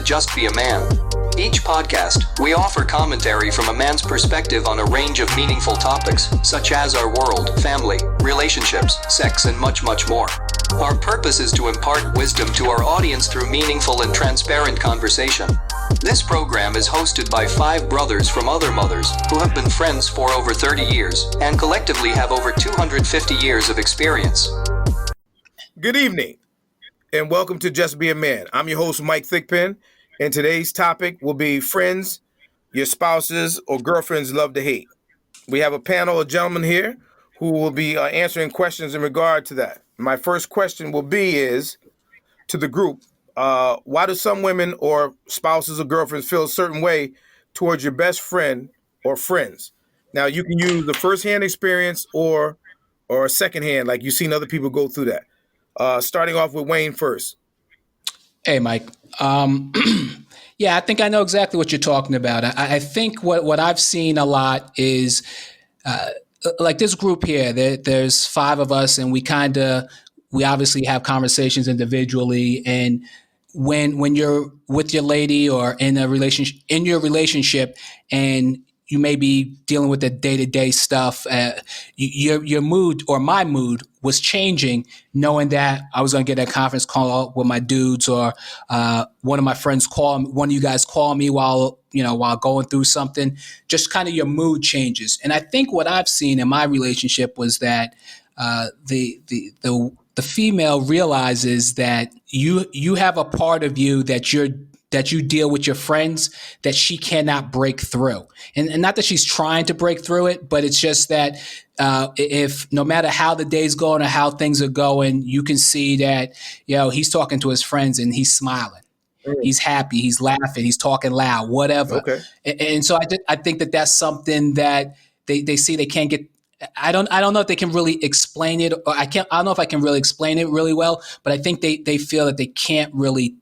Just Be a Man. Each podcast, we offer commentary from a man's perspective on a range of meaningful topics, such as our world, family, relationships, sex, and much, much more. Our purpose is to impart wisdom to our audience through meaningful and transparent conversation. This program is hosted by 5 brothers from other mothers who have been friends for over 30 years and collectively have over 250 years of experience. Good evening, and welcome to Just Be a Man. I'm your host, Mike Thickpen, and today's topic will be friends your spouses or girlfriends love to hate. We have a panel of gentlemen here who will be answering questions in regard to that. My first question will be to the group, why do some women or spouses or girlfriends feel a certain way towards your best friend or friends? Now, you can use the first-hand experience or a second-hand, like you've seen other people go through that. Starting off with Wayne first. Hey, Mike. Yeah, I think I know exactly what you're talking about. I think what I've seen a lot is like this group here. There's 5 of us, and we obviously have conversations individually. And when you're with your lady or in your relationship, and you may be dealing with the day-to-day stuff, your mood or my mood was changing, knowing that I was going to get a conference call with my dudes, or one of my friends one of you guys call me while going through something. Just kind of your mood changes. And I think what I've seen in my relationship was that the female realizes that you have a part of you that you deal with your friends that she cannot break through. And not that she's trying to break through it, but it's just that if no matter how the day's going or how things are going, you can see that, he's talking to his friends and he's smiling. He's happy, he's laughing, he's talking loud, whatever. Okay. And so I think that that's something that they see they can't get. I don't know if they can really explain it, or I don't know if I can really explain it really well, but I think they feel that they can't really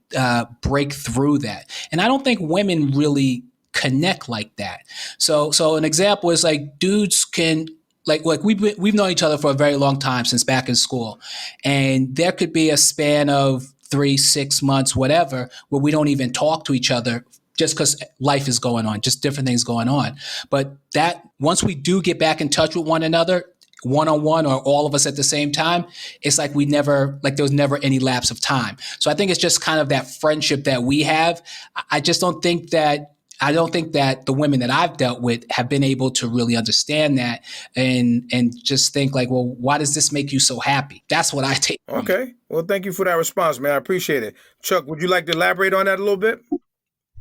break through that. And I don't think women really connect like that. So an example is like dudes can like we've known each other for a very long time, since back in school, and there could be a span of 3-6 months, whatever, where we don't even talk to each other, just because life is going on, just different things going on. But that once we do get back in touch with one another, one-on-one or all of us at the same time, it's like there was never any lapse of time. So I think it's just kind of that friendship that we have. I don't think that the women that I've dealt with have been able to really understand that and just think like, well, why does this make you so happy? That's what I take. Okay. Well, thank you for that response, man. I appreciate it. Chuck, would you like to elaborate on that a little bit?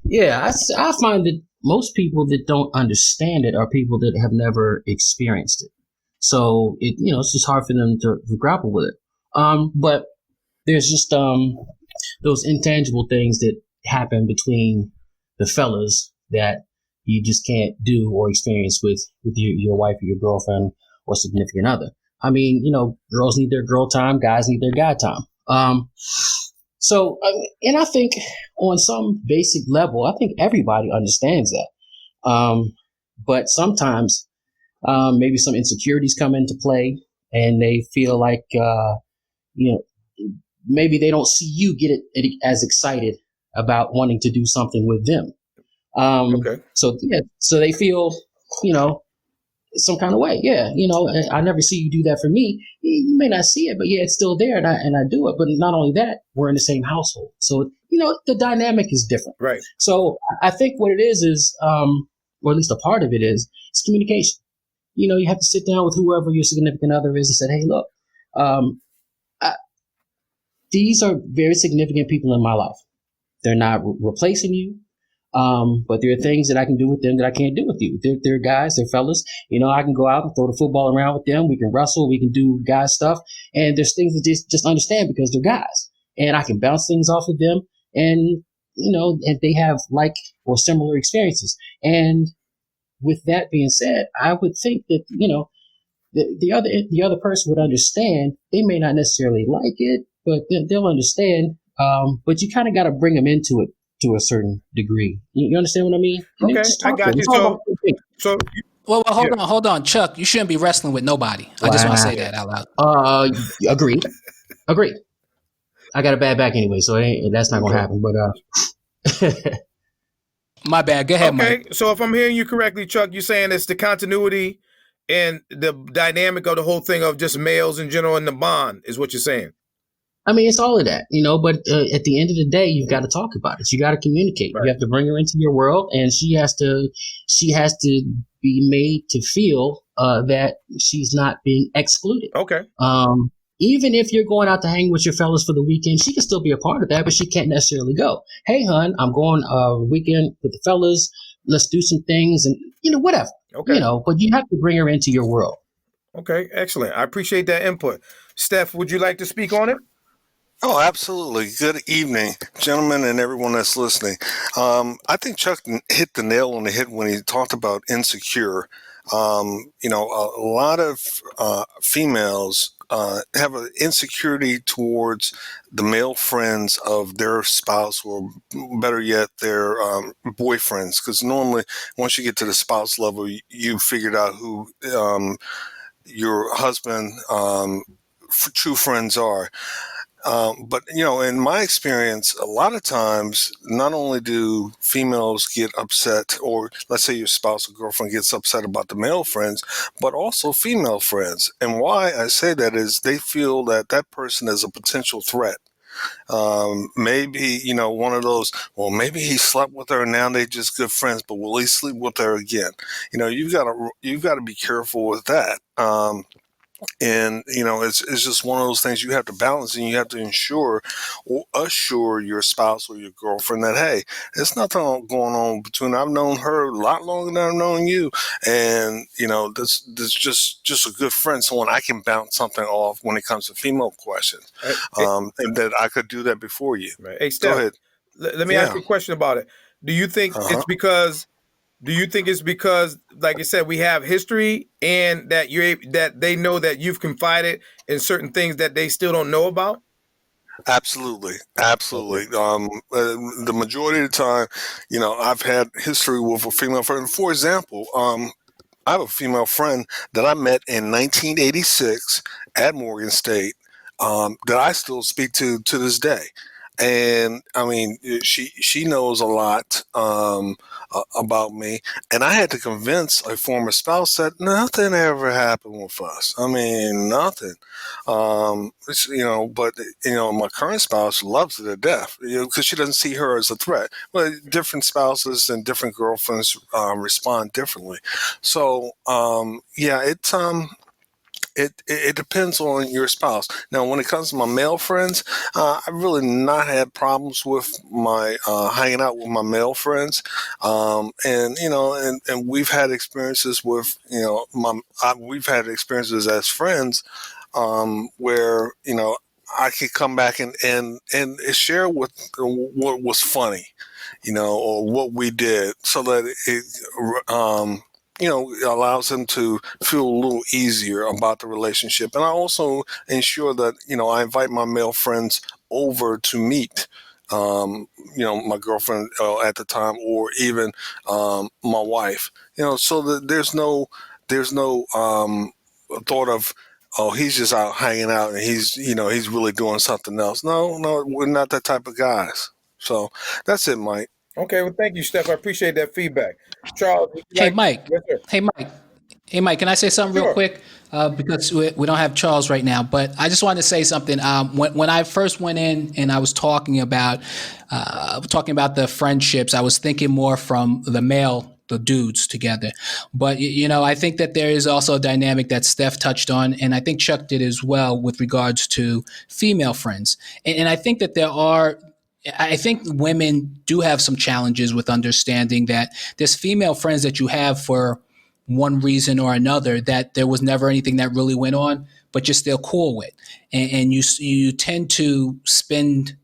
Yeah, I find that most people that don't understand it are people that have never experienced it. So it's just hard for them to grapple with it. But there's just those intangible things that happen between the fellas that you just can't do or experience with your wife or your girlfriend or significant other. I mean, girls need their girl time, guys need their guy time. So, and I think on some basic level, I think everybody understands that. But sometimes maybe some insecurities come into play, and they feel like, maybe they don't see you get it as excited about wanting to do something with them. Okay. So they feel, some kind of way. Yeah. I never see you do that for me. You may not see it, but yeah, it's still there. And I do it. But not only that, we're in the same household. So, the dynamic is different. Right. So I think what it is, or at least a part of it is communication. You have to sit down with whoever your significant other is and say, hey, look, these are very significant people in my life. They're not replacing you. But there are things that I can do with them that I can't do with you. They're guys, they're fellas. I can go out and throw the football around with them. We can wrestle, we can do guy stuff. And there's things that just understand because they're guys. And I can bounce things off of them. And, and they have like or similar experiences. And with that being said, I would think that, the other person would understand. They may not necessarily like it, but they'll understand. But you kind of got to bring them into it to a certain degree. You understand what I mean? Okay, I got you. So Well, hold on, Chuck. You shouldn't be wrestling with nobody. I just want to say that out loud. Agreed. I got a bad back anyway, so that's not gonna happen. But My bad. Go ahead, Okay, Mike. so if I'm hearing you correctly, Chuck, you're saying it's the continuity and the dynamic of the whole thing of just males in general and the bond is what you're saying. I mean, it's all of that, you know. But at the end of the day, you've got to talk about it. You got to communicate. Right. You have to bring her into your world, and she has to be made to feel that she's not being excluded. Okay. Even if you're going out to hang with your fellas for the weekend, she can still be a part of that, but she can't necessarily go. Hey, hon, I'm going weekend with the fellas. Let's do some things, and whatever. Okay. But you have to bring her into your world. Okay, excellent. I appreciate that input. Steph, would you like to speak on it? Oh, absolutely. Good evening, gentlemen, and everyone that's listening. I think Chuck hit the nail on the head when he talked about insecure. A lot of females have an insecurity towards the male friends of their spouse, or better yet, their boyfriends. Because normally, once you get to the spouse level, you figured out who your husband true friends are. But in my experience, a lot of times, not only do females get upset, or let's say your spouse or girlfriend gets upset about the male friends, but also female friends. And why I say that is they feel that that person is a potential threat. Maybe, one of those, well, maybe he slept with her and now they're just good friends, but will he sleep with her again? You've got to be careful with that. And it's just one of those things you have to balance, and you have to ensure or assure your spouse or your girlfriend that, hey, there's nothing going on between. I've known her a lot longer than I've known you, and this just a good friend, someone I can bounce something off when it comes to female questions, and that I could do that before you. Right. Hey, Steph, go ahead. Let me ask you a question about it. Do you think it's because? Do you think it's because, like I said, we have history, and that that they know that you've confided in certain things that they still don't know about? Absolutely. Okay. The majority of the time, I've had history with a female friend. For example, I have a female friend that I met in 1986 at Morgan State, that I still speak to this day. And I mean, she knows a lot about me, and I had to convince a former spouse that nothing ever happened with us. I mean, nothing. But my current spouse loves her to death, because she doesn't see her as a threat. But different spouses and different girlfriends respond differently. So it depends on your spouse. Now, when it comes to my male friends, I've really not had problems with my hanging out with my male friends, and we've had experiences with we've had experiences as friends, where I could come back and share what was funny, or what we did, so that it allows them to feel a little easier about the relationship. And I also ensure that, I invite my male friends over to meet, my girlfriend at the time, or even my wife, so that there's no thought of, oh, he's just out hanging out and he's really doing something else. No, we're not that type of guys. So that's it, Mike. Okay. Well, thank you, Steph. I appreciate that feedback. Charles, would you Hey, like? Mike. Yes, sir. Hey, Mike. Hey, Mike, can I say something real Sure. quick? Because we don't have Charles right now, but I just wanted to say something. When I first went in and I was talking about the friendships, I was thinking more from the dudes together. But I think that there is also a dynamic that Steph touched on, and I think Chuck did as well, with regards to female friends. And I think that I think women do have some challenges with understanding that there's female friends that you have for one reason or another, that there was never anything that really went on, but you're still cool with, and you tend to spend,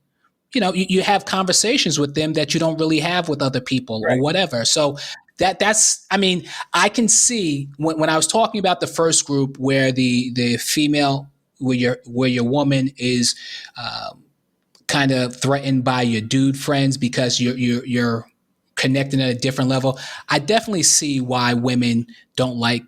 you have conversations with them that you don't really have with other people, or Right. whatever. So that's, I mean, I can see when I was talking about the first group, where the female, where your woman is kind of threatened by your dude friends because you're connecting at a different level. I definitely see why women don't like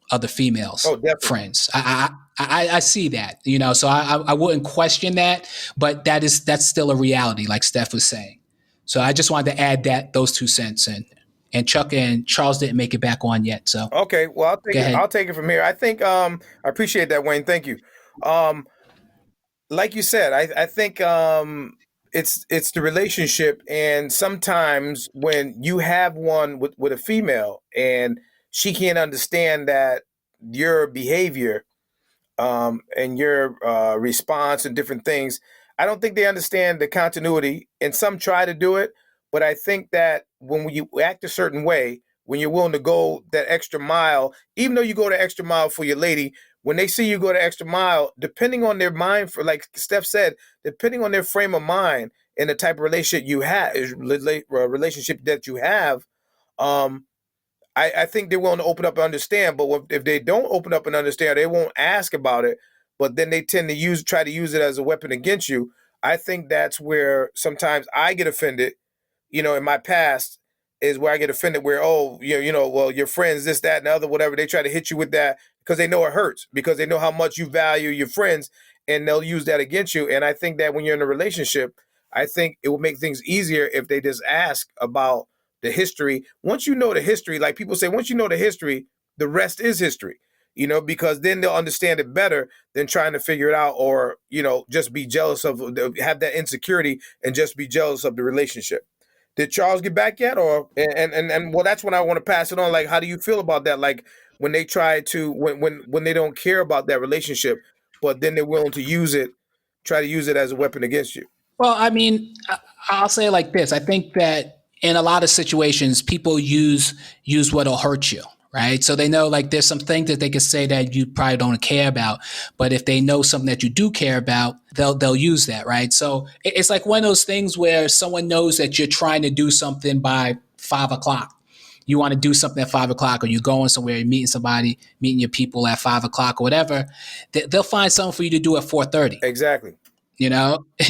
other females Oh, definitely. friends. I see that, so I wouldn't question that, but that's still a reality, like Steph was saying. So I just wanted to add those 2 cents in. And Chuck and Charles didn't make it back on yet. So Okay, well, I'll take go it. ahead. I'll take it from here. I think I appreciate that, Wayne. Thank you. Um, like you said, I think it's the relationship, and sometimes when you have one with a female and she can't understand that your behavior and your response and different things. I don't think they understand the continuity, and some try to do it. But I think that when you act a certain way, when you're willing to go that extra mile, even though you go the extra mile for your lady, when they see you go the extra mile, depending on their mind, for like Steph said, depending on their frame of mind and the type of relationship you have, relationship that you have, um, I think they're willing to open up and understand, but if they don't open up and understand, they won't ask about it. But then they tend to try to use it as a weapon against you. I think that's where sometimes I get offended. In my past is where I get offended. Where well, your friends, this, that, and the other, whatever. They try to hit you with that because they know it hurts, because they know how much you value your friends, and they'll use that against you. And I think that when you're in a relationship, I think it will make things easier if they just ask about the history. Once you know the history, like people say, once you know the history, the rest is history. Because then they'll understand it better than trying to figure it out, or just be jealous of, have that insecurity and just be jealous of the relationship. Did Charles get back yet? Or and well, that's when I want to pass it on. Like, how do you feel about that? Like when they try to when they don't care about that relationship, but then they're willing to try to use it as a weapon against you. Well, I mean, I'll say it like this. I think that in a lot of situations, people use what'll hurt you, right? So they know like there's some things that they could say that you probably don't care about, but if they know something that you do care about, they'll use that, right? So it's like one of those things where someone knows that you're trying to do something by 5 o'clock. You want to do something at 5 o'clock, or you're going somewhere, you're meeting somebody, meeting your people at 5 o'clock or whatever. They'll find something for you to do at 4:30. Exactly.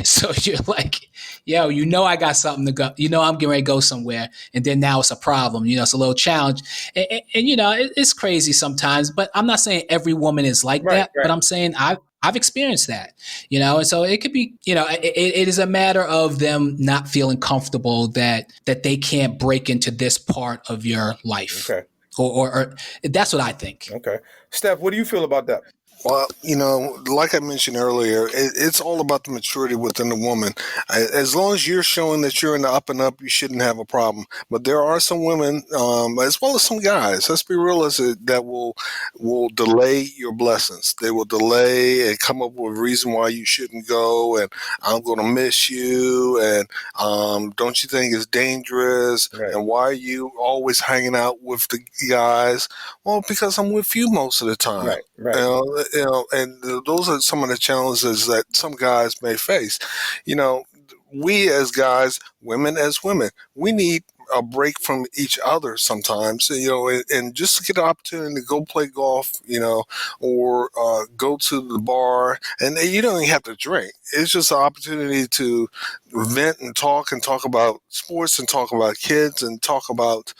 So you're like, yo, I got something to go, I'm getting ready to go somewhere. And then now it's a problem, it's a little challenge. And it's crazy sometimes, but I'm not saying every woman is like that, but I'm saying I've experienced that, and so it could be, it is a matter of them not feeling comfortable that they can't break into this part of your life. Okay. Or that's what I think. Okay. Steph, what do you feel about that? Well, like I mentioned earlier, it's all about the maturity within the woman. As long as you're showing that you're in the up and up, you shouldn't have a problem. But there are some women, as well as some guys, let's be realistic, that will delay your blessings. They will delay and come up with a reason why you shouldn't go, and I'm going to miss you, and don't you think it's dangerous? Right. And why are you always hanging out with the guys? Well, because I'm with you most of the time. Right. And those are some of the challenges that some guys may face. We as guys, women as women, we need a break from each other sometimes, and just to get an opportunity to go play golf, or go to the bar, and you don't even have to drink. It's just an opportunity to vent and talk about sports and talk about kids and talk about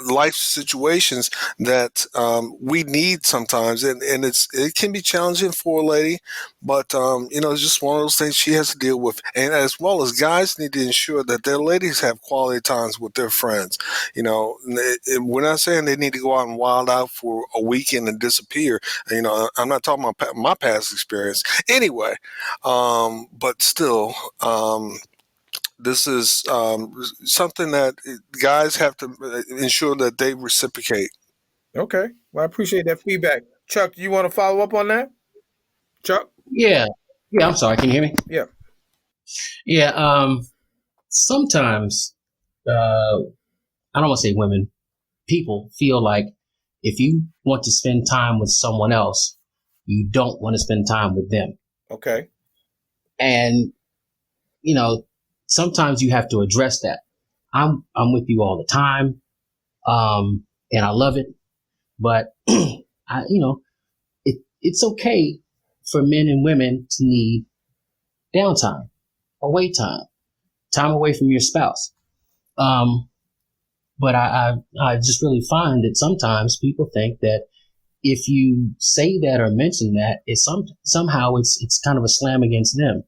life situations that we need sometimes, and it can be challenging for a lady, but it's just one of those things she has to deal with. And as well as guys need to ensure that their ladies have quality times with their friends. We're not saying they need to go out and wild out for a weekend and disappear. I'm not talking about my past experience anyway, but still. This is something that guys have to ensure that they reciprocate. Okay. Well, I appreciate that feedback. Chuck, do you want to follow up on that? Chuck? Yeah. Yeah, I'm sorry. Can you hear me? Yeah. Yeah. Sometimes, I don't want to say women, people feel like if you want to spend time with someone else, you don't want to spend time with them. Okay. And, sometimes you have to address that. I'm with you all the time. And I love it, but it's okay for men and women to need downtime, away time away from your spouse. But I just really find that sometimes people think that if you say that or mention that, somehow it's kind of a slam against them.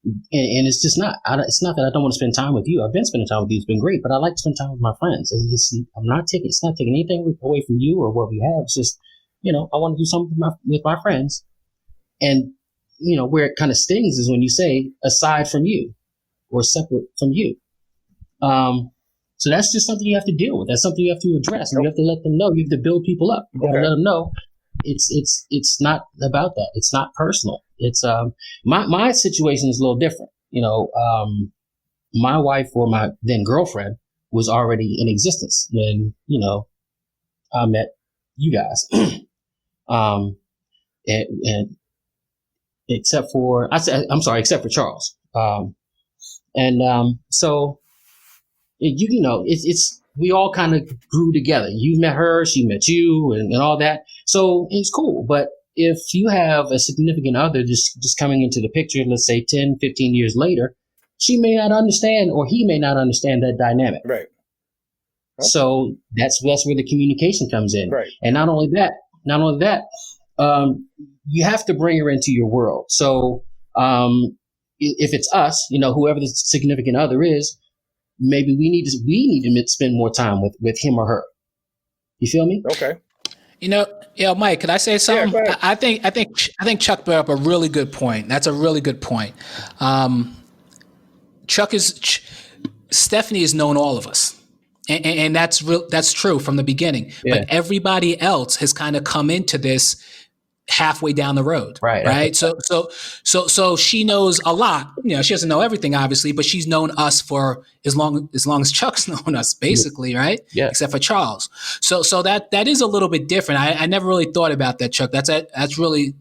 And it's just not. It's not that I don't want to spend time with you. I've been spending time with you. It's been great, but I like to spend time with my friends. And I'm not taking. It's not taking anything away from you or what we have. It's just, I want to do something with my friends. And where it kind of stings is when you say aside from you or separate from you. So that's just something you have to deal with. That's something you have to address. And you have to let them know. You have to build people up. You got to let them know it's not about that. It's not personal. It's my situation is a little different. My wife or my then girlfriend was already in existence when I met you guys. And except for except for Charles. So it's we all kind of grew together. You met her, she met you, and all that. So it's cool. But if you have a significant other just coming into the picture, let's say 10, 15 years later, she may not understand or he may not understand that dynamic. Right. So that's where the communication comes in. Right. And not only that, you have to bring her into your world. So if it's us, whoever the significant other is, maybe we need to spend more time with him or her. You feel me? Okay. Mike, could I say something? Yeah, go ahead. I think Chuck brought up a really good point. That's a really good point. Stephanie has known all of us. And that's real. That's true from the beginning. Yeah. But everybody else has kind of come into this halfway down the road, right? So she knows a lot. She doesn't know everything, obviously, but she's known us for as long as Chuck's known us, basically, right? Yeah. Except for Charles. So that is a little bit different. I never really thought about that, Chuck. That's really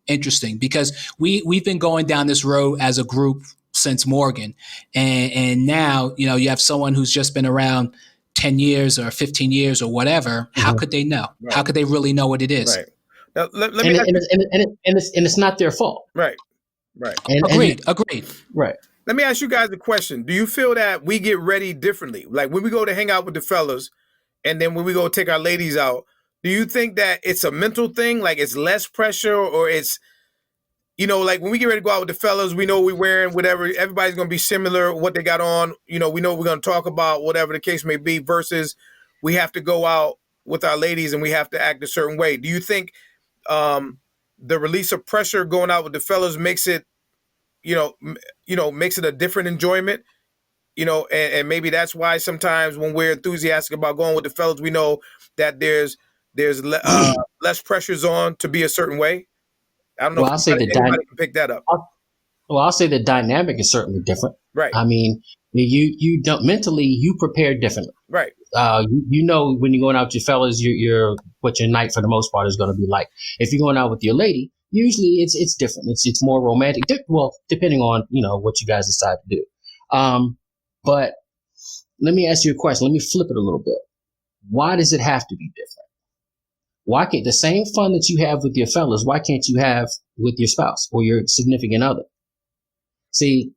interesting because we've been going down this road as a group since Morgan, and now you have someone who's just been around 10 years or 15 years or whatever. Mm-hmm. How could they know? Right. How could they really know what it is? Right. Now, it's not their fault. Right. Agreed. Right. Let me ask you guys a question. Do you feel that we get ready differently? Like when we go to hang out with the fellas and then when we go take our ladies out, do you think that it's a mental thing? Like it's less pressure or it's, like when we get ready to go out with the fellas, we know we're wearing whatever, everybody's going to be similar, what they got on, we know we're going to talk about whatever the case may be versus we have to go out with our ladies and we have to act a certain way. Do you think the release of pressure going out with the fellas makes it, makes it a different enjoyment, and maybe that's why sometimes when we're enthusiastic about going with the fellas, we know that there's less pressures on to be a certain way. I don't know. Well, anybody can pick that up. I'll say the dynamic is certainly different. Right. I mean, you don't mentally, you prepare differently. Right. When you're going out with your fellas, what your night for the most part is going to be like. If you're going out with your lady, usually it's different. It's more romantic. Well, depending on what you guys decide to do. But let me ask you a question. Let me flip it a little bit. Why does it have to be different? Why can't the same fun that you have with your fellas, why can't you have with your spouse or your significant other? See,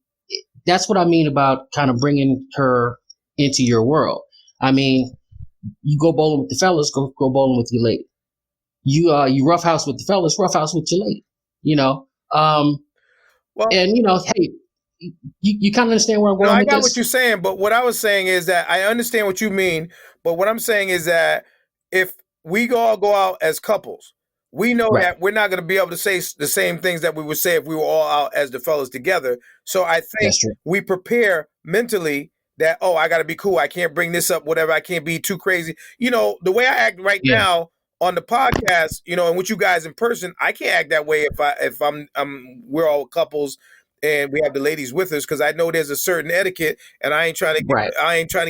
that's what I mean about kind of bringing her into your world. I mean, you go bowling with the fellas, go bowling with your lady. You roughhouse with the fellas, roughhouse with your lady. Hey, you kind of understand where I'm going with this? I got what you're saying, but what I was saying is that I understand what you mean, but what I'm saying is that if we all go out as couples, we know that we're not going to be able to say the same things that we would say if we were all out as the fellas together. So I think we prepare mentally that, I got to be cool. I can't bring this up, whatever. I can't be too crazy. The way I act right now on the podcast, and with you guys in person, I can't act that way if we're all couples and we have the ladies with us, because I know there's a certain etiquette, and I ain't trying to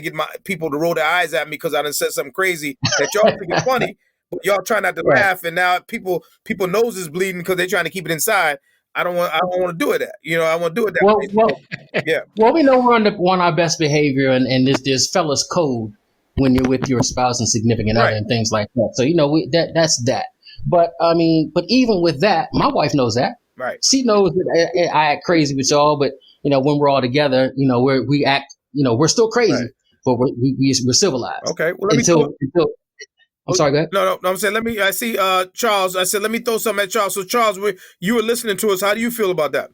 get my people to roll their eyes at me because I done said something crazy that y'all think is funny, but y'all try not to laugh, and now people noses bleeding because they're trying to keep it inside. I don't want to do it that. I want to do it that way. Well, yeah. Well, we know we're on our best behavior, and there's fellas code when you're with your spouse and significant other and things like that. So that's that. But I mean, even with that, my wife knows that. Right. She knows that I act crazy with y'all, but when we're all together, we act, we're still crazy, but we're civilized. Okay. Well, until I'm sorry, go ahead. No, I'm saying, I see Charles. I said, let me throw something at Charles. So Charles, you were listening to us. How do you feel about that?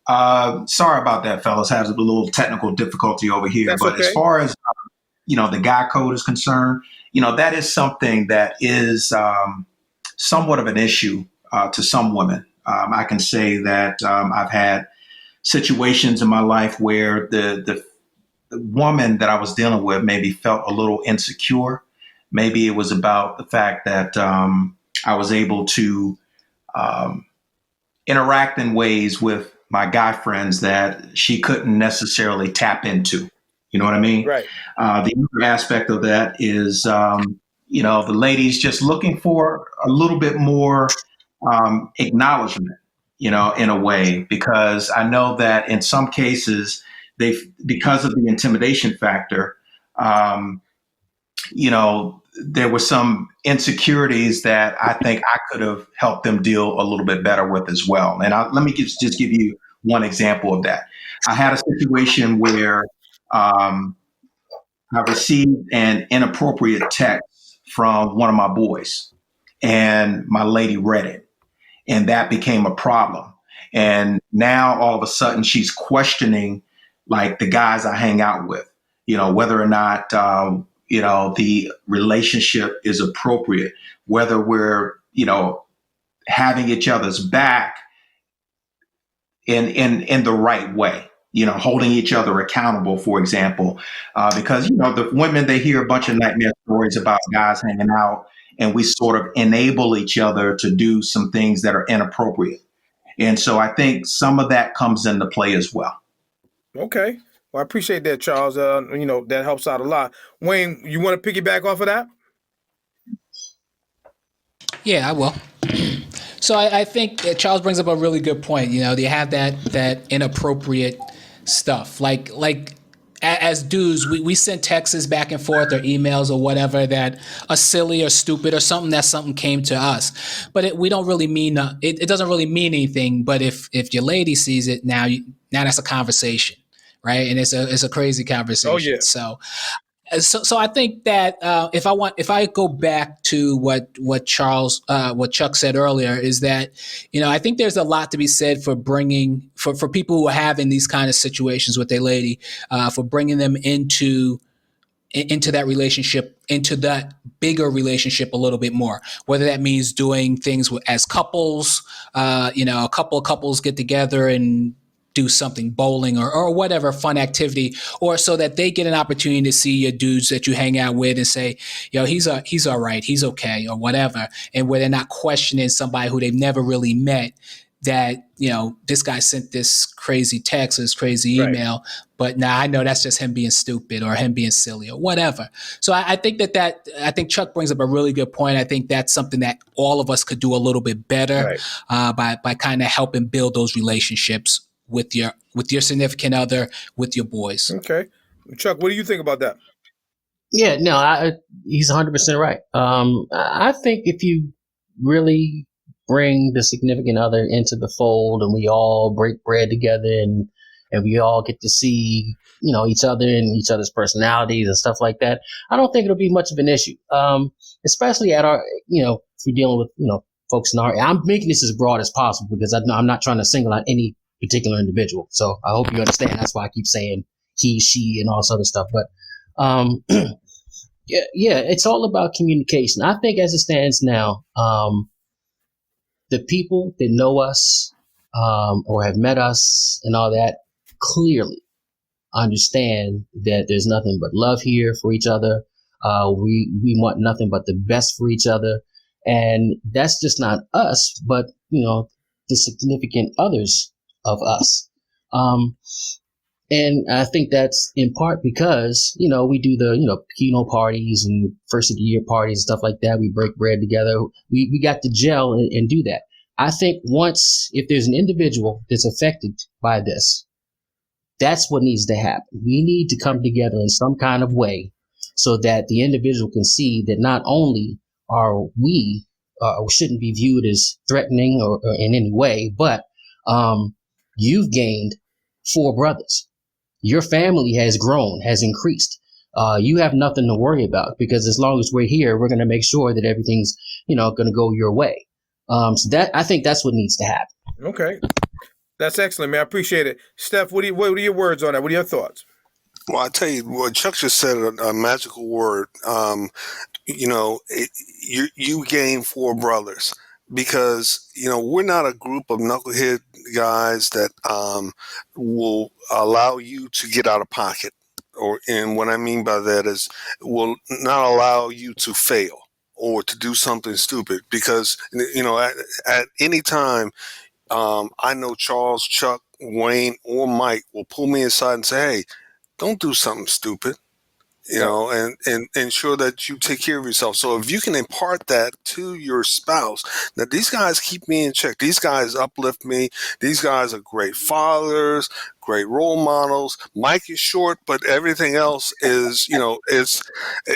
Sorry about that, fellas. Has a little technical difficulty over here. That's But as okay. far as the guy code is concerned, that is something that is somewhat of an issue to some women. I can say that I've had situations in my life where the woman that I was dealing with maybe felt a little insecure. Maybe it was about the fact that I was able to um, interact in ways with my guy friends that she couldn't necessarily tap into. You know what I mean? Right. The other aspect of that is, the ladies just looking for a little bit more acknowledgement, in a way, because I know that in some cases, because of the intimidation factor, um, there were some insecurities that I think I could have helped them deal a little bit better with as well. And let me just give you one example of that. I had a situation where I received an inappropriate text from one of my boys, and my lady read it, and that became a problem. And now all of a sudden she's questioning like the guys I hang out with, whether or not, the relationship is appropriate, whether we're, having each other's back in the right way, holding each other accountable, for example, because, the women, they hear a bunch of nightmare stories about guys hanging out, and we sort of enable each other to do some things that are inappropriate. And so I think some of that comes into play as well. Okay. Well, I appreciate that, Charles. That helps out a lot. Wayne, you want to piggyback off of that? Yeah, I will. So I think Charles brings up a really good point. They have that inappropriate stuff. Like as dudes, we send texts back and forth or emails or whatever that are silly or stupid or something came to us, but we don't really mean it doesn't really mean anything. But if your lady sees it, now that's a conversation, right? And it's a crazy conversation. Oh, yeah. So I think that if I go back to what Chuck said earlier, is that I think there's a lot to be said for bringing for people who are having these kind of situations with their lady, for bringing them into that relationship, into that bigger relationship a little bit more. Whether that means doing things as couples, a couple of couples get together and do something, bowling or whatever fun activity, or so that they get an opportunity to see your dudes that you hang out with and say, he's all right, he's okay, or whatever. And where they're not questioning somebody who they've never really met, that, this guy sent this crazy text or this crazy email, but now I know that's just him being stupid or him being silly or whatever. So I think I think Chuck brings up a really good point. I think that's something that all of us could do a little bit better, by kind of helping build those relationships with your significant other, with your boys. Okay. Chuck, what do you think about that? Yeah, no, he's 100% right. I think if you really bring the significant other into the fold and we all break bread together and we all get to see, each other and each other's personalities and stuff like that, I don't think it'll be much of an issue. Especially at our, if we're dealing with, folks in our, I'm making this as broad as possible because I'm not trying to single out any particular individual. So I hope you understand. That's why I keep saying he, she, and all this other stuff. But yeah, it's all about communication. I think as it stands now, the people that know us or have met us and all that clearly understand that there's nothing but love here for each other. We want nothing but the best for each other. And that's just not us, but, the significant others of us. And I think that's in part because, we do the, keynote parties and first of the year parties and stuff like that. We break bread together. We got to gel and do that. I think if there's an individual that's affected by this, that's what needs to happen. We need to come together in some kind of way so that the individual can see that not only are we shouldn't be viewed as threatening or in any way, but you've gained 4 brothers. Your family has grown, has increased. You have nothing to worry about because as long as we're here, we're going to make sure that everything's, going to go your way. So that I think that's what needs to happen. Okay. That's excellent, man. I appreciate it. Steph, what are your words on that? What are your thoughts? Well, I tell you what, Chuck just said a magical word. You gain four brothers because we're not a group of knucklehead guys that will allow you to get out of pocket, and what I mean by that is will not allow you to fail or to do something stupid because at any time I know Charles, Chuck, Wayne, or Mike will pull me aside and say, "Hey, don't do something stupid." Right. And ensure that you take care of yourself. So if you can impart that to your spouse, that these guys keep me in check, these guys uplift me, these guys are great fathers, great role models. Mike is short, but everything else is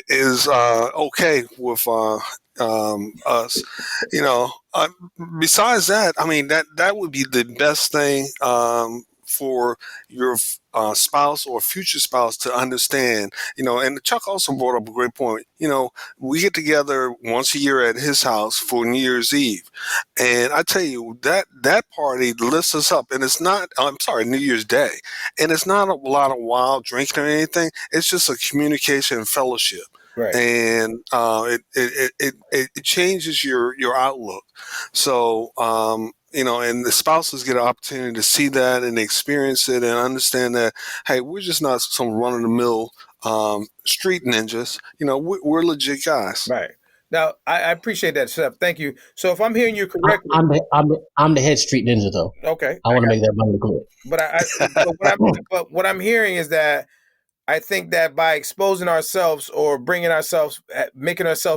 okay with us. You know, uh, besides that, I mean that would be the best thing for your spouse or future spouse to understand. And Chuck also brought up a great point. We get together once a year at his house for New Year's Eve, and I tell you that party lifts us up. And it's not, I'm sorry, New Year's Day, and it's not a lot of wild drinking or anything. It's just a communication and fellowship. Right. And it changes your outlook. So and the spouses get an opportunity to see that and experience it and understand that, hey, we're just not some run of the mill street ninjas. We're legit guys. Right. Now, I appreciate that, Steph. Thank you. So if I'm hearing you correctly, I'm the head street ninja though. okay. I want to make that very clear. But what I'm hearing is that I think that by exposing ourselves or making ourselves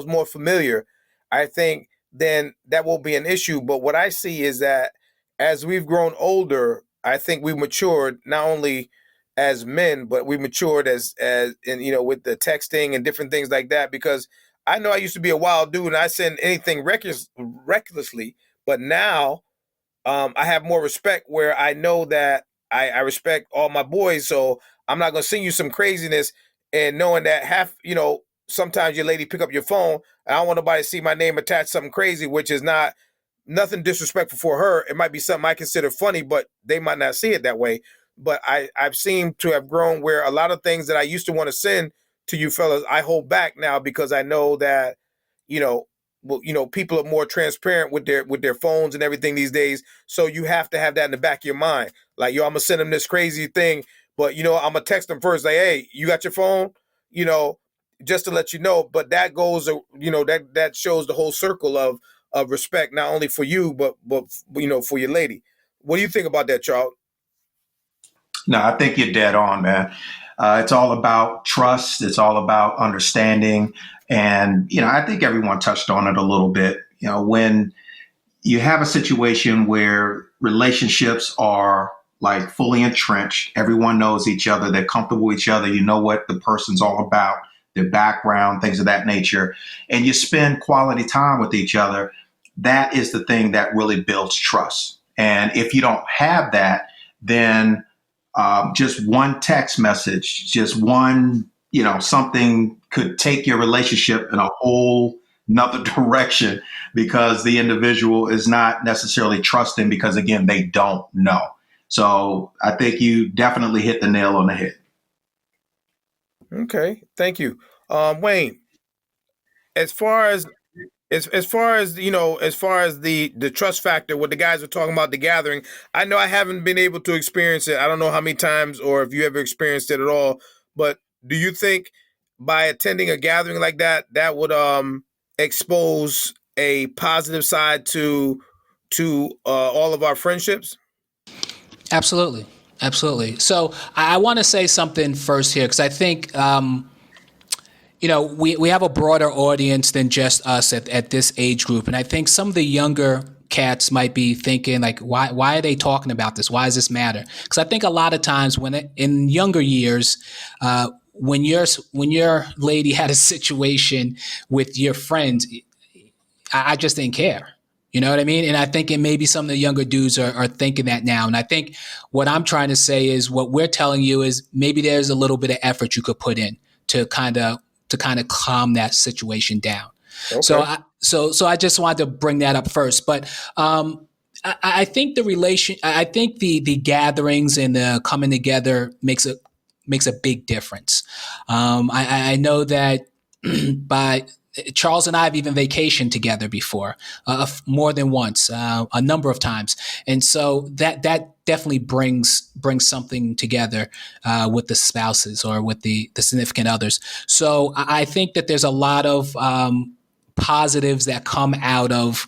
more familiar, I think then that will be an issue. But what I see is that as we've grown older, I think we matured not only as men, but we matured with the texting and different things like that. Because I know I used to be a wild dude and I send anything recklessly, but now I have more respect where I know that I respect all my boys. So I'm not going to send you some craziness and knowing that sometimes your lady pick up your phone. I don't want nobody to see my name attached to something crazy, which is not nothing disrespectful for her. It might be something I consider funny, but they might not see it that way. But I've seen to have grown where a lot of things that I used to want to send to you fellas, I hold back now because I know that, you know, people are more transparent with their phones and everything these days. So you have to have that in the back of your mind. Like, yo, I'm gonna send them this crazy thing, but I'm gonna text them first, like, hey, you got your phone, just to let you know. But that goes, that shows the whole circle of respect, not only for you, but for your lady. What do you think about that, Charles? No, I think you're dead on, man. It's all about trust. It's all about understanding. And, I think everyone touched on it a little bit. When you have a situation where relationships are like fully entrenched, everyone knows each other, they're comfortable with each other, you know what the person's all about, their background, things of that nature, and you spend quality time with each other, that is the thing that really builds trust. And if you don't have that, then just one text message, just one, something could take your relationship in a whole another direction because the individual is not necessarily trusting because, again, they don't know. So I think you definitely hit the nail on the head. Okay, thank you, Wayne. As far as the trust factor, what the guys are talking about, the gathering, I know I haven't been able to experience it. I don't know how many times or if you ever experienced it at all, but do you think by attending a gathering like that would expose a positive side to all of our friendships? Absolutely. Absolutely. So I want to say something first here because I think we have a broader audience than just us at this age group. And I think some of the younger cats might be thinking, like, why are they talking about this? Why does this matter? Because I think a lot of times in younger years, when your lady had a situation with your friends, I just didn't care. You know what I mean? And I think maybe some of the younger dudes are thinking that now. And I think what I'm trying to say is what we're telling you is maybe there's a little bit of effort you could put in to kind of calm that situation down. Okay. So I just wanted to bring that up first. But I think I think the gatherings and the coming together makes a big difference. I know that by Charles and I have even vacationed together before, more than once, a number of times, and so that definitely brings something together with the spouses or with the significant others. So I think that there's a lot of positives that come out of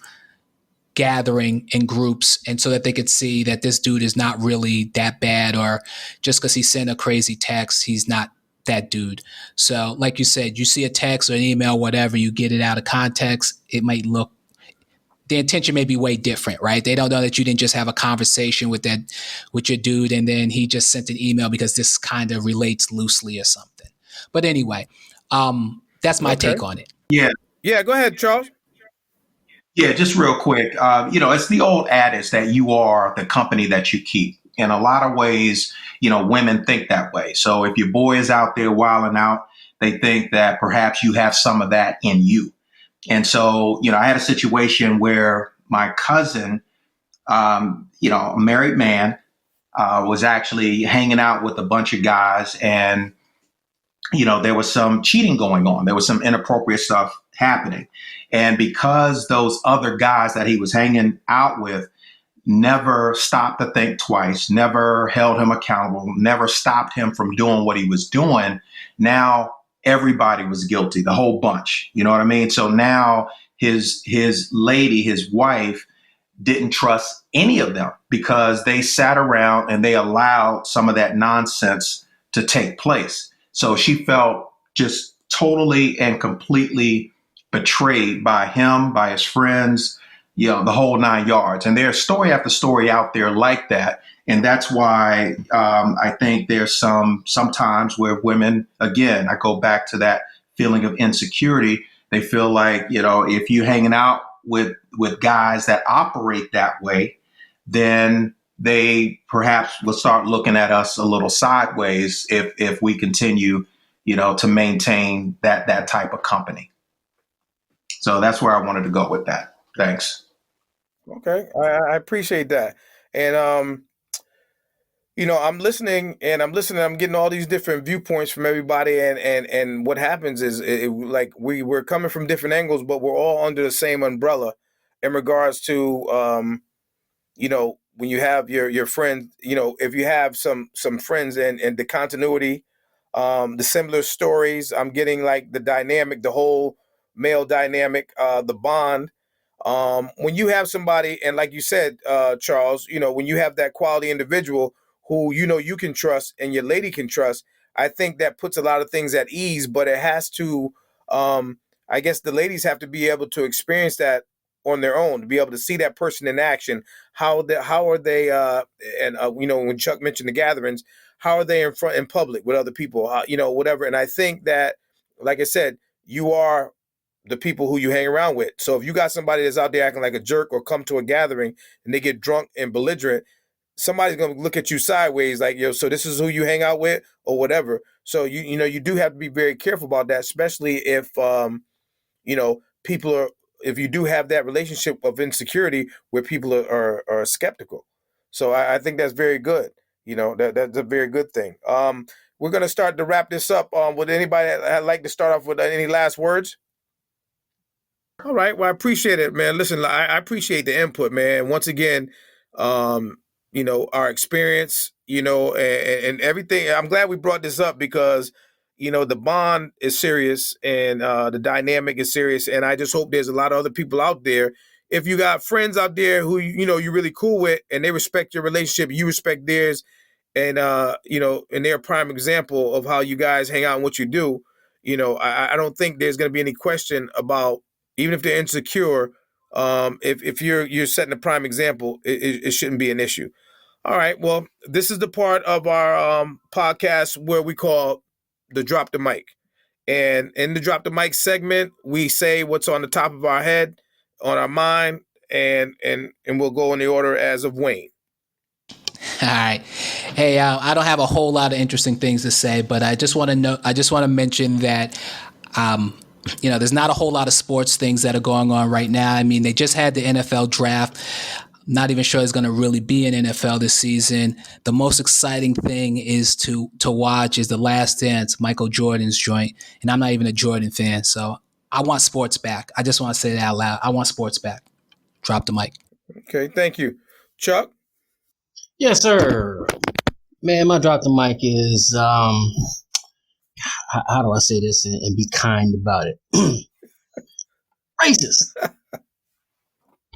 gathering in groups, and so that they could see that this dude is not really that bad, or just because he sent a crazy text, he's not that dude. So like you said, you see a text or an email, whatever, you get it out of context, it might look, the intention may be way different, right? They don't know that you didn't just have a conversation with your dude and then he just sent an email because this kind of relates loosely or something. But anyway, that's my take on it. Yeah. Yeah, go ahead, Charles. Yeah, just real quick. It's the old adage that you are the company that you keep. In a lot of ways, women think that way. So if your boy is out there wilding out, they think that perhaps you have some of that in you. And so, I had a situation where my cousin, a married man, was actually hanging out with a bunch of guys, and there was some cheating going on. There was some inappropriate stuff happening. And because those other guys that he was hanging out with never stopped to think twice, never held him accountable, never stopped him from doing what he was doing, now everybody was guilty, the whole bunch. You know what I mean? So now his lady, his wife, didn't trust any of them because they sat around and they allowed some of that nonsense to take place. So she felt just totally and completely betrayed by him, by his friends, the whole 9 yards. And there's story after story out there like that. And that's why I think there's sometimes where women, again, I go back to that feeling of insecurity. They feel like, if you're hanging out with guys that operate that way, then they perhaps will start looking at us a little sideways if we continue, to maintain that type of company. So that's where I wanted to go with that. Thanks. Okay, I appreciate that. And I'm listening, I'm getting all these different viewpoints from everybody, and what happens is like we're coming from different angles, but we're all under the same umbrella in regards to when you have your friends, if you have some friends and the continuity, the similar stories, I'm getting like the dynamic, the whole male dynamic, the bond. When you have somebody, and like you said, Charles, when you have that quality individual who you can trust and your lady can trust, I think that puts a lot of things at ease. But it has to, I guess, the ladies have to be able to experience that on their own, to be able to see that person in action. How are they? When Chuck mentioned the gatherings, how are they in public with other people? Whatever. And I think that, like I said, you are the people who you hang around with. So if you got somebody that's out there acting like a jerk or come to a gathering and they get drunk and belligerent, somebody's going to look at you sideways like, so this is who you hang out with or whatever. So you do have to be very careful about that, especially if people are, if you do have that relationship of insecurity where people are skeptical. So I think that's very good. That's a very good thing. We're going to start to wrap this up. Would anybody like to start off with any last words? All right. Well, I appreciate it, man. Listen, I appreciate the input, man. Once again, our experience, and everything. I'm glad we brought this up because, the bond is serious and the dynamic is serious. And I just hope there's a lot of other people out there. If you got friends out there who, you're really cool with and they respect your relationship, you respect theirs, and, and they're a prime example of how you guys hang out and what you do, I don't think there's going to be any question about, even if they're insecure, if you're setting a prime example, it shouldn't be an issue. All right. Well, this is the part of our podcast where we call the Drop the Mic. And in the Drop the Mic segment, we say what's on the top of our head, on our mind, and we'll go in the order as of Wayne. All right. Hey, I don't have a whole lot of interesting things to say, but I just want to mention that there's not a whole lot of sports things that are going on right now. I mean, they just had the NFL draft. Not even sure he's going to really be in NFL this season. The most exciting thing is to watch is The Last Dance, Michael Jordan's joint. And I'm not even a Jordan fan, so I want sports back. I just want to say that out loud. I want sports back. Drop the mic. Okay, thank you. Chuck? Yes, sir. Man, my drop the mic is how do I say this and be kind about it? Racist.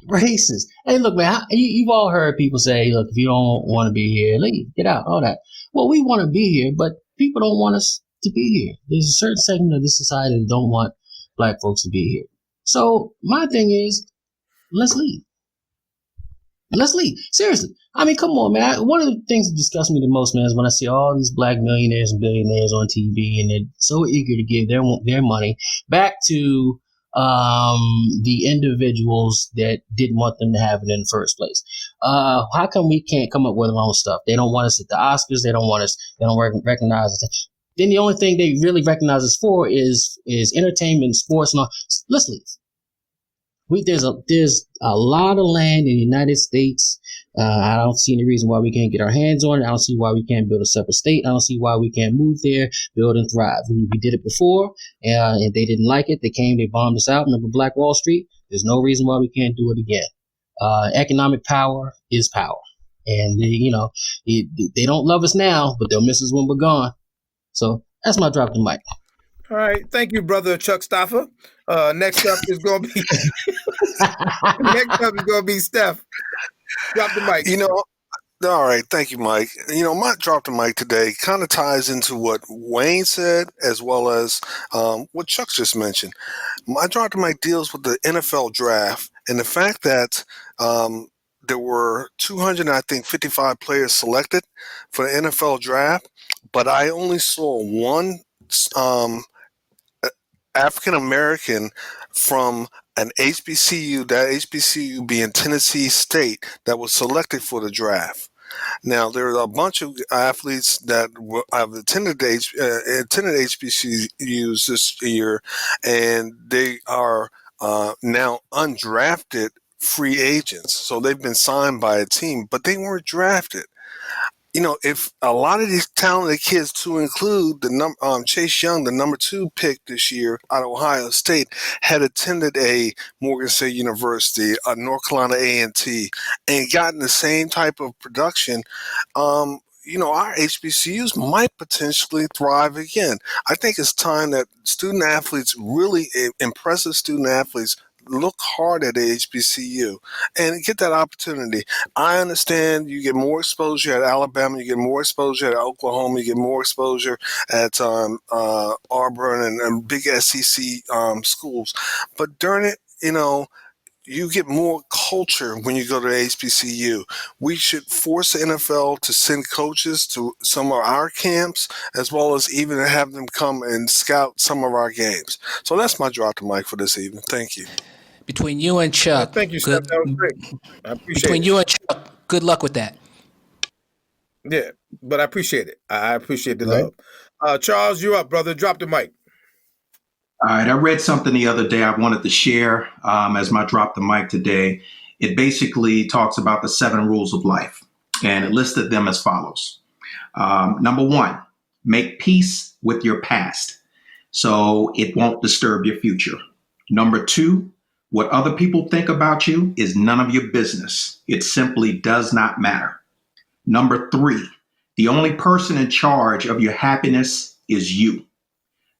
Racist. Hey, look, man, you've all heard people say, look, if you don't want to be here, leave, get out, all that. Well, we want to be here, but people don't want us to be here. There's a certain segment of this society that don't want black folks to be here. So my thing is, let's leave. Let's leave. Seriously. I mean, come on, man. One of the things that disgusts me the most, man, is when I see all these black millionaires and billionaires on TV and they're so eager to give their money back to the individuals that didn't want them to have it in the first place. How come we can't come up with our own stuff? They don't want us at the Oscars. They don't want us. They don't recognize us. Then the only thing they really recognize us for is entertainment, sports, and all. Let's leave. There's a lot of land in the United States. I don't see any reason why we can't get our hands on it. I don't see why we can't build a separate state. I don't see why we can't move there, build and thrive. We did it before, and they didn't like it. They came, they bombed us out. Remember Black Wall Street? There's no reason why we can't do it again. Economic power is power. And, they don't love us now, but they'll miss us when we're gone. So that's my drop the mic. All right, thank you, brother Chuck Stoffer. Next up is going to be Steph. Drop the mic. All right, thank you, Mike. My drop the mic today kind of ties into what Wayne said as well as what Chuck just mentioned. My drop the mic deals with the NFL draft and the fact that there were 255 players selected for the NFL draft, but I only saw one African American from an HBCU, that HBCU being Tennessee State, that was selected for the draft. Now, there are a bunch of athletes that have attended HBCUs this year, and they are now undrafted free agents. So they've been signed by a team, but they weren't drafted. If a lot of these talented kids, to include the Chase Young, the number 2 pick this year out of Ohio State, had attended a Morgan State University, a North Carolina A&T, and gotten the same type of production, our HBCUs might potentially thrive again. I think it's time that student athletes, really impressive student athletes, look hard at the HBCU and get that opportunity. I understand you get more exposure at Alabama, you get more exposure at Oklahoma, you get more exposure at Auburn and big SEC schools. But darn it, you get more culture when you go to the HBCU. We should force the NFL to send coaches to some of our camps, as well as even have them come and scout some of our games. So that's my drop to mic for this evening. Thank you. Between you and Chuck, thank you, Steph. That was great. I appreciate between it. you and Chuck, good luck with that. Yeah, but I appreciate it. I appreciate the love. Charles, you're up, brother. Drop the mic. All right. I read something the other day I wanted to share as my drop the mic today. It basically talks about the 7 rules of life, and it listed them as follows. Number 1, make peace with your past so it won't disturb your future. Number 2, what other people think about you is none of your business. It simply does not matter. Number 3, the only person in charge of your happiness is you.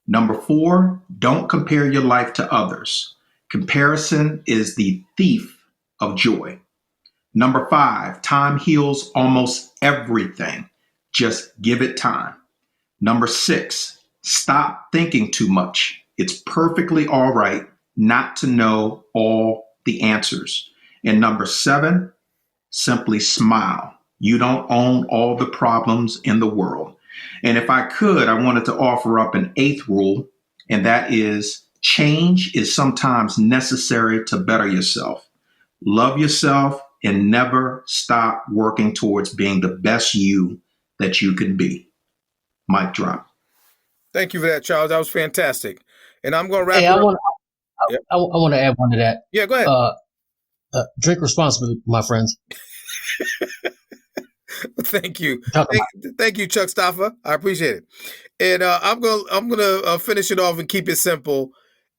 Number 4, don't compare your life to others. Comparison is the thief of joy. Number 5, time heals almost everything. Just give it time. Number 6, stop thinking too much. It's perfectly all right not to know all the answers. And number 7, simply smile. You don't own all the problems in the world. And if I could, I wanted to offer up an 8th rule, and that is change is sometimes necessary to better yourself. Love yourself and never stop working towards being the best you that you can be. Mic drop. Thank you for that, Charles. That was fantastic. And I'm going to wrap it I up. want to add one to that. Yeah, go ahead. Drink responsibly, my friends. Thank you. Thank you, Chuck Stoffer. I appreciate it. And I'm gonna finish it off and keep it simple,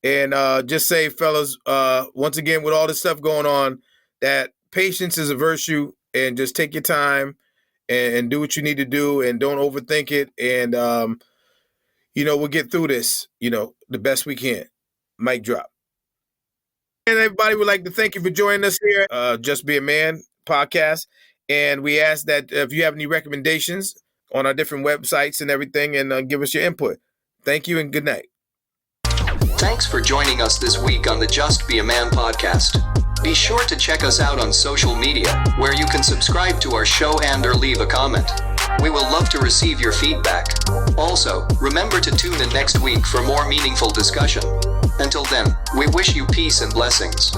and just say, fellas, once again, with all this stuff going on, that patience is a virtue, and just take your time and do what you need to do, and don't overthink it. And we'll get through this, the best we can. Mic drop. And everybody would like to thank you for joining us here, Just Be a Man podcast. And we ask that if you have any recommendations on our different websites and everything, and give us your input. Thank you and good night. Thanks for joining us this week on the Just Be a Man podcast. Be sure to check us out on social media, where you can subscribe to our show and/or leave a comment. We will love to receive your feedback. Also, remember to tune in next week for more meaningful discussion. Until then, we wish you peace and blessings.